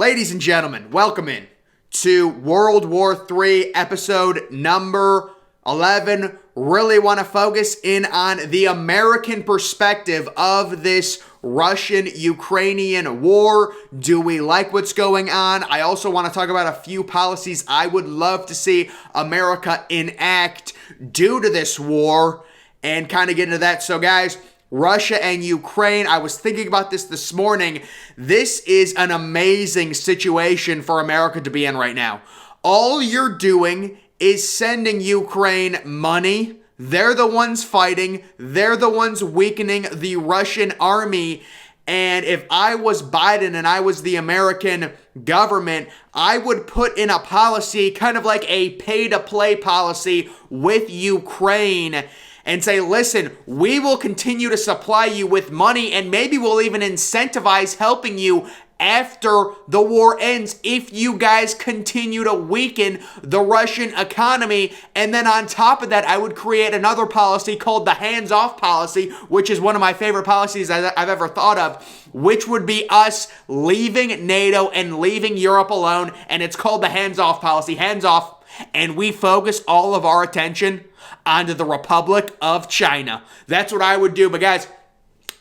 Ladies and gentlemen, welcome in to World War III episode number 11. Really want to focus in on the American perspective of this Russian-Ukrainian war. Do we like what's going on? I also want to talk about a few policies I would love to see America enact due to this war and kind of get into that. So guys, Russia and Ukraine, I was thinking about this morning. This is an amazing situation for America to be in right now. All you're doing is sending Ukraine money. They're the ones fighting. They're the ones weakening the Russian army. And if I was Biden and I was the American government, I would put in a policy, kind of like a pay-to-play policy with Ukraine, and say, listen, we will continue to supply you with money and maybe we'll even incentivize helping you after the war ends if you guys continue to weaken the Russian economy. And then on top of that, I would create another policy called the hands-off policy, which is one of my favorite policies I've ever thought of, which would be us leaving NATO and leaving Europe alone. And it's called the hands-off policy, hands off. And we focus all of our attention onto the Republic of China. That's what I would do. But guys,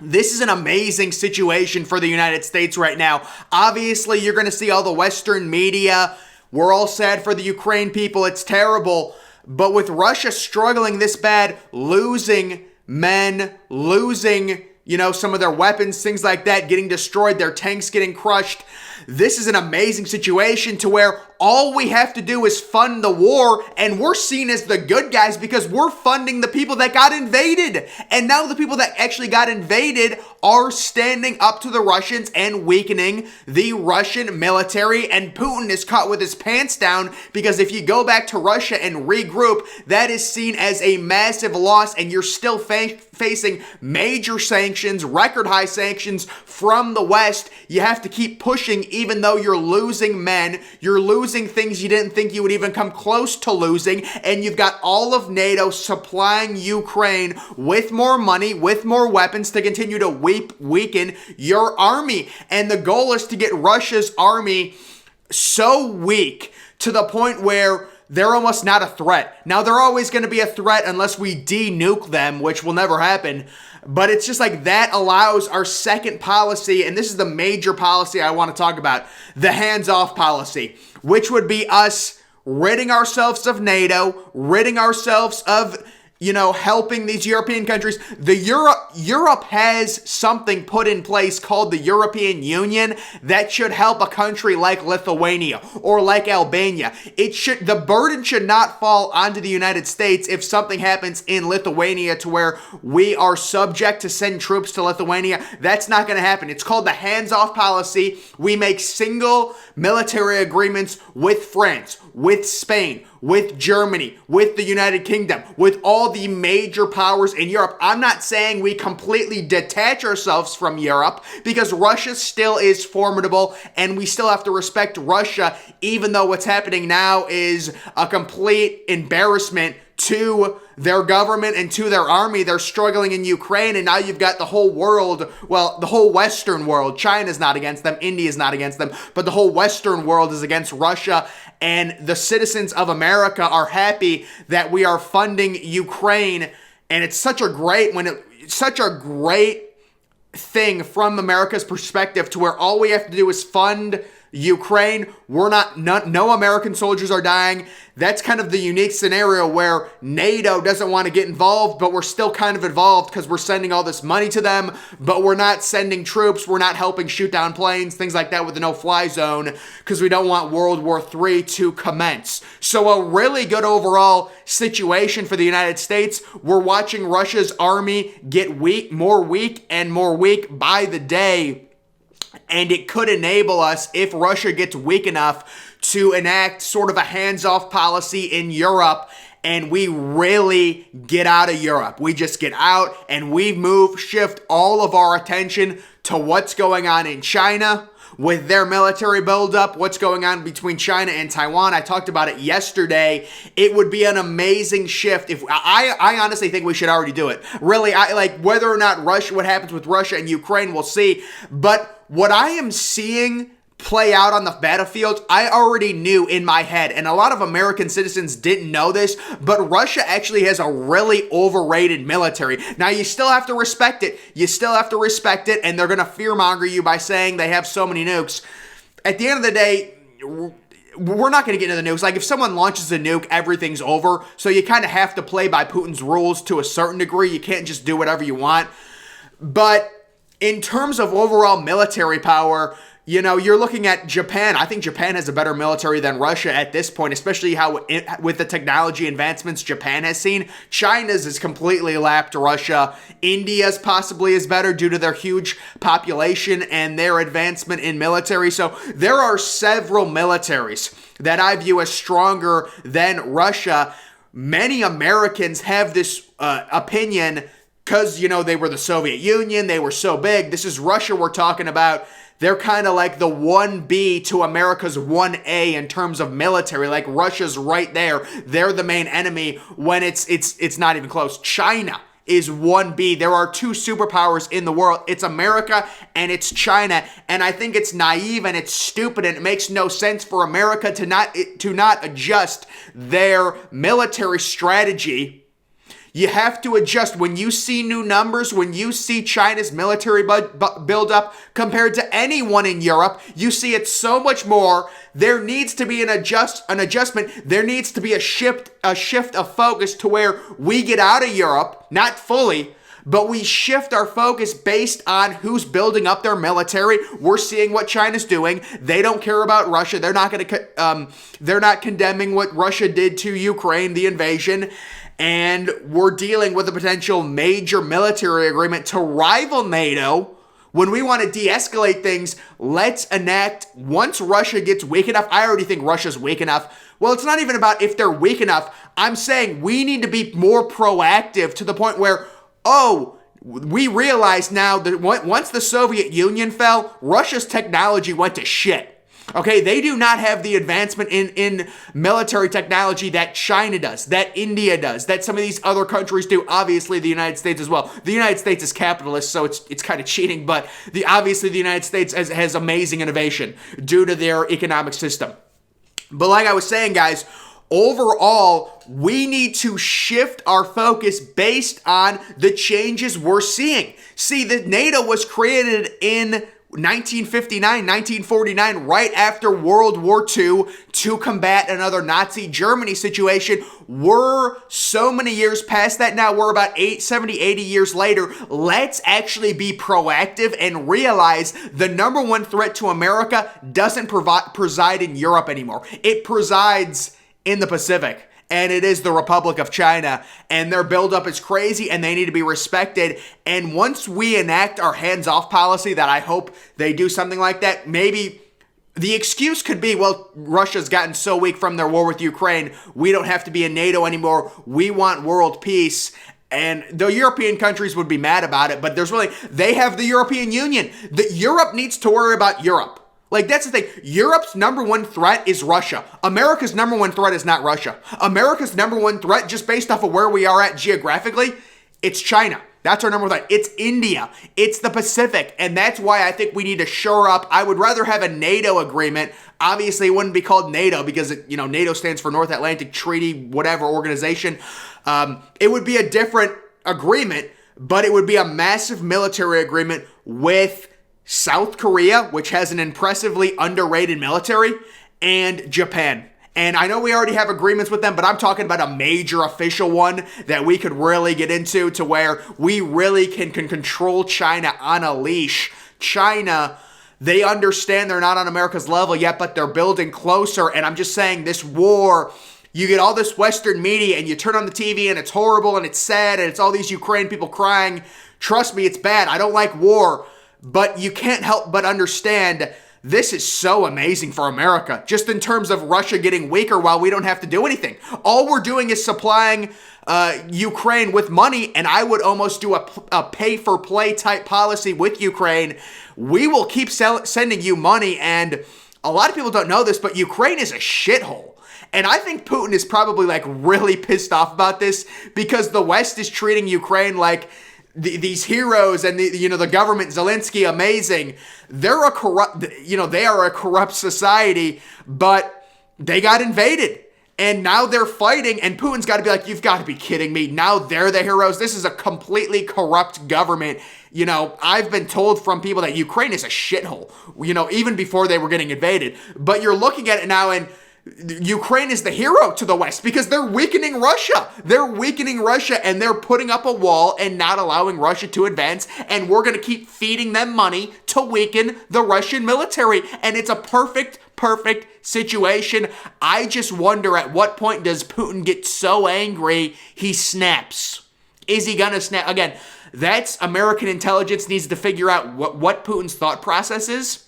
this is an amazing situation for the United States right now. Obviously, you're going to see all the Western media. We're all sad for the Ukraine people. It's terrible. But with Russia struggling this bad, losing men, losing, some of their weapons, things like that, getting destroyed, their tanks getting crushed, this is an amazing situation to where all we have to do is fund the war, and we're seen as the good guys because we're funding the people that got invaded. And now the people that actually got invaded are standing up to the Russians and weakening the Russian military, and Putin is caught with his pants down because if you go back to Russia and regroup, that is seen as a massive loss, and you're still facing major sanctions, record high sanctions from the West. You have to keep pushing even though you're losing men, you're losing things you didn't think you would even come close to losing, and you've got all of NATO supplying Ukraine with more money, with more weapons to continue to weaken your army. And the goal is to get Russia's army so weak to the point where they're almost not a threat. Now, they're always going to be a threat unless we de-nuke them, which will never happen. But it's just like that allows our second policy, and this is the major policy I want to talk about, the hands-off policy, which would be us ridding ourselves of NATO, ridding ourselves of helping these European countries. Europe has something put in place called the European Union that should help a country like Lithuania or like Albania. The burden should not fall onto the United States if something happens in Lithuania to where we are subject to send troops to Lithuania. That's not going to happen. It's called the hands-off policy. We make single military agreements with France, with Spain, with Germany, with the United Kingdom, with all the major powers in Europe. I'm not saying we completely detach ourselves from Europe because Russia still is formidable and we still have to respect Russia, even though what's happening now is a complete embarrassment to their government and to their army. They're struggling in Ukraine, and now you've got the whole world, the whole Western world. China's not against them, India's not against them, but the whole Western world is against Russia, and the citizens of America are happy that we are funding Ukraine, and it's such a great thing from America's perspective to where all we have to do is fund Ukraine. No American soldiers are dying. That's kind of the unique scenario where NATO doesn't want to get involved, but we're still kind of involved because we're sending all this money to them, but we're not sending troops. We're not helping shoot down planes, things like that with the no-fly zone because we don't want World War III to commence. So a really good overall situation for the United States. We're watching Russia's army get more weak by the day. And it could enable us, if Russia gets weak enough, to enact sort of a hands-off policy in Europe, and we really get out of Europe. We just get out and we shift all of our attention to what's going on in China with their military buildup, what's going on between China and Taiwan. I talked about it yesterday. It would be an amazing shift. If I honestly think we should already do it. Really, whether or not what happens with Russia and Ukraine, we'll see. But what I am seeing play out on the battlefield, I already knew in my head, and a lot of American citizens didn't know this, but Russia actually has a really overrated military. Now, you still have to respect it. You still have to respect it, and they're going to fearmonger you by saying they have so many nukes. At the end of the day, we're not going to get into the nukes. Like, if someone launches a nuke, everything's over. So you kind of have to play by Putin's rules to a certain degree. You can't just do whatever you want. But in terms of overall military power, you know, you're looking at Japan. I think Japan has a better military than Russia at this point, especially with the technology advancements Japan has seen. China's is completely lapped Russia. India's possibly is better due to their huge population and their advancement in military. So there are several militaries that I view as stronger than Russia. Many Americans have this opinion because, you know, they were the Soviet Union. They were so big. This is Russia we're talking about. They're kind of like the 1B to America's 1A in terms of military. Like, Russia's right there. They're the main enemy when it's not even close. China is 1B. There are two superpowers in the world. It's America and it's China. And I think it's naive and it's stupid and it makes no sense for America to not adjust their military strategy. You have to adjust. When you see new numbers, when you see China's military build up compared to anyone in Europe, you see it so much more. There needs to be an adjustment. There needs to be a shift of focus to where we get out of Europe, not fully, but we shift our focus based on who's building up their military. We're seeing what China's doing. They don't care about Russia. They're not condemning what Russia did to Ukraine, the invasion. And we're dealing with a potential major military agreement to rival NATO. When we want to de-escalate things, let's enact, once Russia gets weak enough, I already think Russia's weak enough. Well, it's not even about if they're weak enough. I'm saying we need to be more proactive to the point where, we realize now that once the Soviet Union fell, Russia's technology went to shit. Okay, they do not have the advancement in military technology that China does, that India does, that some of these other countries do. Obviously, the United States as well. The United States is capitalist, so it's kind of cheating, but obviously the United States has amazing innovation due to their economic system. But like I was saying, guys, overall, we need to shift our focus based on the changes we're seeing. See, the NATO was created in 1959, 1949, right after World War II, to combat another Nazi Germany situation. We're so many years past that now. We're about 70, 80 years later. Let's actually be proactive and realize the number one threat to America doesn't preside in Europe anymore. It presides in the Pacific. And it is the Republic of China, and their buildup is crazy, and they need to be respected. And once we enact our hands-off policy, that I hope they do something like that, maybe the excuse could be, well, Russia's gotten so weak from their war with Ukraine, we don't have to be in NATO anymore. We want world peace. And the European countries would be mad about it, but they have the European Union. Europe needs to worry about Europe. Like, that's the thing. Europe's number one threat is Russia. America's number one threat is not Russia. America's number one threat, just based off of where we are at geographically, it's China. That's our number one threat. It's India. It's the Pacific. And that's why I think we need to shore up. I would rather have a NATO agreement. Obviously, it wouldn't be called NATO because, NATO stands for North Atlantic Treaty, whatever organization. It would be a different agreement, but it would be a massive military agreement with South Korea, which has an impressively underrated military, and Japan. And I know we already have agreements with them, but I'm talking about a major official one that we could really get into to where we really can control China on a leash. China, they understand they're not on America's level yet, but they're building closer. And I'm just saying, this war, you get all this Western media and you turn on the TV and it's horrible and it's sad and it's all these Ukraine people crying. Trust me, it's bad. I don't like war. But you can't help but understand this is so amazing for America, just in terms of Russia getting weaker while we don't have to do anything. All we're doing is supplying Ukraine with money, and I would almost do a pay-for-play type policy with Ukraine. We will keep sending you money, and a lot of people don't know this, but Ukraine is a shithole. And I think Putin is probably really pissed off about this because the West is treating Ukraine like these heroes and the government, Zelensky, amazing. They're a corrupt, they are a corrupt society, but they got invaded. And now they're fighting, and Putin's got to be like, you've got to be kidding me. Now they're the heroes. This is a completely corrupt government. I've been told from people that Ukraine is a shithole, even before they were getting invaded. But you're looking at it now, and Ukraine is the hero to the West because they're weakening Russia. They're weakening Russia, and they're putting up a wall and not allowing Russia to advance. And we're going to keep feeding them money to weaken the Russian military. And it's a perfect situation. I just wonder, at what point does Putin get so angry he snaps? Is he going to snap? Again, that's American intelligence needs to figure out what Putin's thought process is.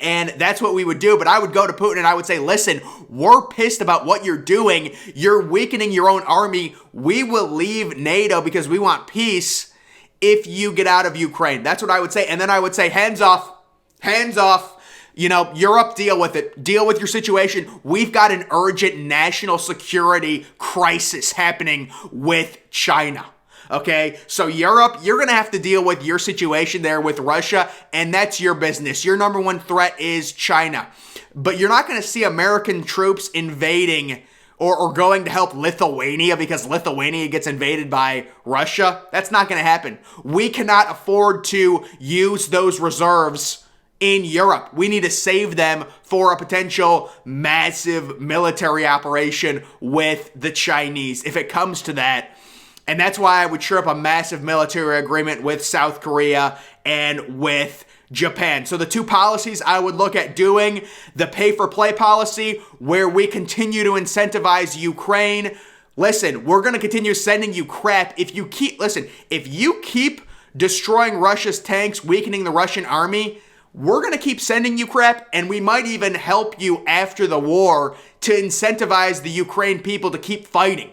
And that's what we would do. But I would go to Putin and I would say, listen, we're pissed about what you're doing. You're weakening your own army. We will leave NATO because we want peace if you get out of Ukraine. That's what I would say. And then I would say, hands off. Hands off. Europe, deal with it. Deal with your situation. We've got an urgent national security crisis happening with China. Okay, so Europe, you're going to have to deal with your situation there with Russia, and that's your business. Your number one threat is China. But you're not going to see American troops invading or going to help Lithuania because Lithuania gets invaded by Russia. That's not going to happen. We cannot afford to use those reserves in Europe. We need to save them for a potential massive military operation with the Chinese if it comes to that. And that's why I would trip up a massive military agreement with South Korea and with Japan. So the two policies I would look at doing, the pay-for-play policy, where we continue to incentivize Ukraine. Listen, we're going to continue sending you crap if you keep destroying Russia's tanks, weakening the Russian army, we're going to keep sending you crap, and we might even help you after the war to incentivize the Ukraine people to keep fighting.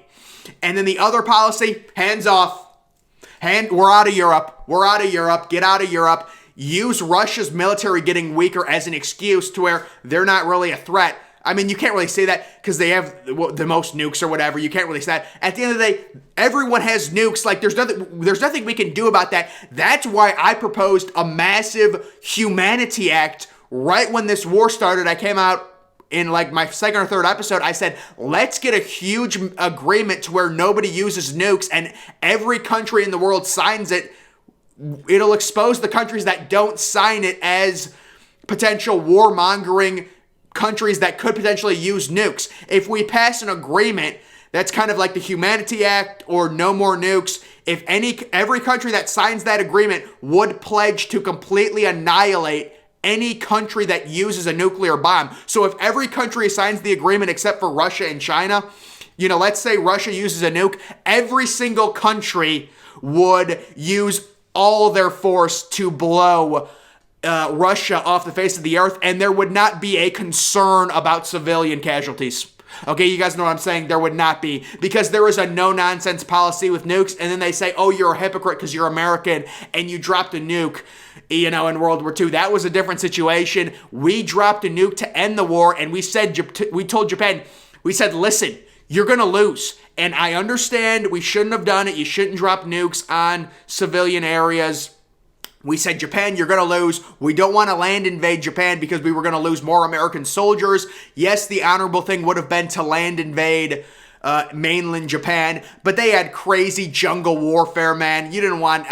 And then the other policy, hands off. We're out of Europe. We're out of Europe. Get out of Europe. Use Russia's military getting weaker as an excuse to where they're not really a threat. I mean, you can't really say that because they have the most nukes or whatever. You can't really say that. At the end of the day, everyone has nukes. Like, there's nothing we can do about that. That's why I proposed a massive humanity act right when this war started. I came out in like my second or third episode, I said, let's get a huge agreement to where nobody uses nukes and every country in the world signs it. It'll expose the countries that don't sign it as potential warmongering countries that could potentially use nukes. If we pass an agreement that's kind of like the Humanity Act or no more nukes, if every country that signs that agreement would pledge to completely annihilate any country that uses a nuclear bomb. So if every country signs the agreement except for Russia and China, let's say Russia uses a nuke, every single country would use all their force to blow Russia off the face of the earth, and there would not be a concern about civilian casualties. Okay, you guys know what I'm saying? There would not be, because there is a no-nonsense policy with nukes, and then they say, oh, you're a hypocrite because you're American and you dropped a nuke, in World War II. That was a different situation. We dropped a nuke to end the war, and we told Japan, we said, listen, you're going to lose. And I understand we shouldn't have done it. You shouldn't drop nukes on civilian areas. We said, Japan, you're going to lose. We don't want to land invade Japan because we were going to lose more American soldiers. Yes, the honorable thing would have been to land invade mainland Japan, but they had crazy jungle warfare, man. You didn't want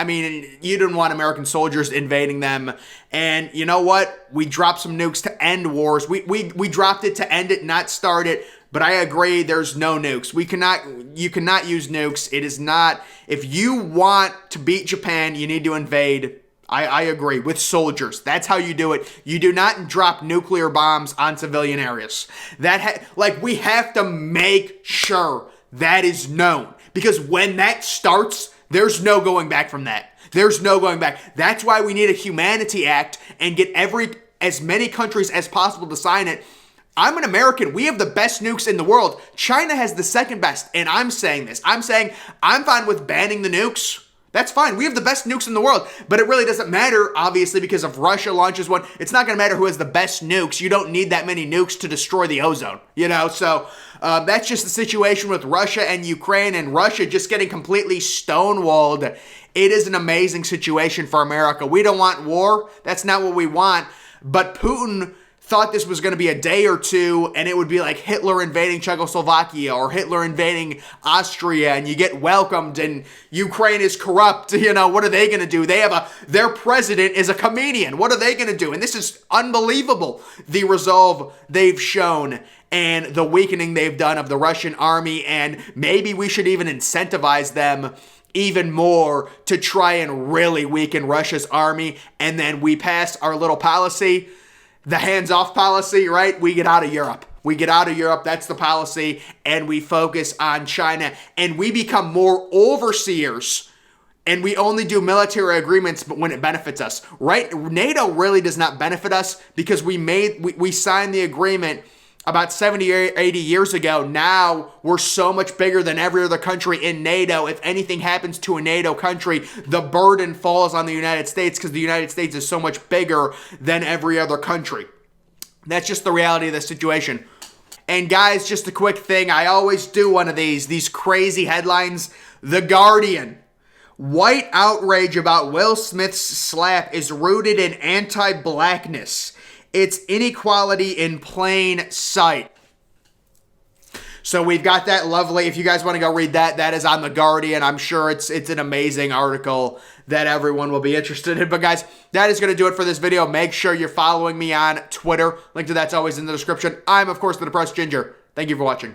American soldiers invading them. And you know what? We dropped some nukes to end wars. We dropped it to end it, not start it. But I agree, there's no nukes. You cannot use nukes. It is not, if you want to beat Japan, you need to invade. I agree, with soldiers. That's how you do it. You do not drop nuclear bombs on civilian areas. We have to make sure that is known. Because when that starts, there's no going back from that. There's no going back. That's why we need a Humanity Act and get as many countries as possible to sign it. I'm an American. We have the best nukes in the world. China has the second best. And I'm saying this. I'm saying I'm fine with banning the nukes. That's fine. We have the best nukes in the world, but it really doesn't matter, obviously, because if Russia launches one, it's not going to matter who has the best nukes. You don't need that many nukes to destroy the ozone, you know? So that's just the situation with Russia and Ukraine, and Russia just getting completely stonewalled. It is an amazing situation for America. We don't want war. That's not what we want. But Putin thought this was going to be a day or two and it would be like Hitler invading Czechoslovakia or Hitler invading Austria and you get welcomed and Ukraine is corrupt. You know, what are they going to do? Their president is a comedian. What are they going to do? And this is unbelievable, the resolve they've shown and the weakening they've done of the Russian army. And maybe we should even incentivize them even more to try and really weaken Russia's army. And then we pass our little policy, the hands-off policy, right? We get out of Europe. We get out of Europe. That's the policy. And we focus on China. And we become more overseers. And we only do military agreements but when it benefits us, right? NATO really does not benefit us because we signed the agreement about 70 or 80 years ago. Now we're so much bigger than every other country in NATO. If anything happens to a NATO country, the burden falls on the United States because the United States is so much bigger than every other country. That's just the reality of the situation. And guys, just a quick thing. I always do one of these crazy headlines. The Guardian. White outrage about Will Smith's slap is rooted in anti-blackness. It's inequality in plain sight. So we've got that lovely, if you guys want to go read that, that is on The Guardian. I'm sure it's an amazing article that everyone will be interested in. But guys, that is going to do it for this video. Make sure you're following me on Twitter. Link to that's always in the description. I'm, of course, the Depressed Ginger. Thank you for watching.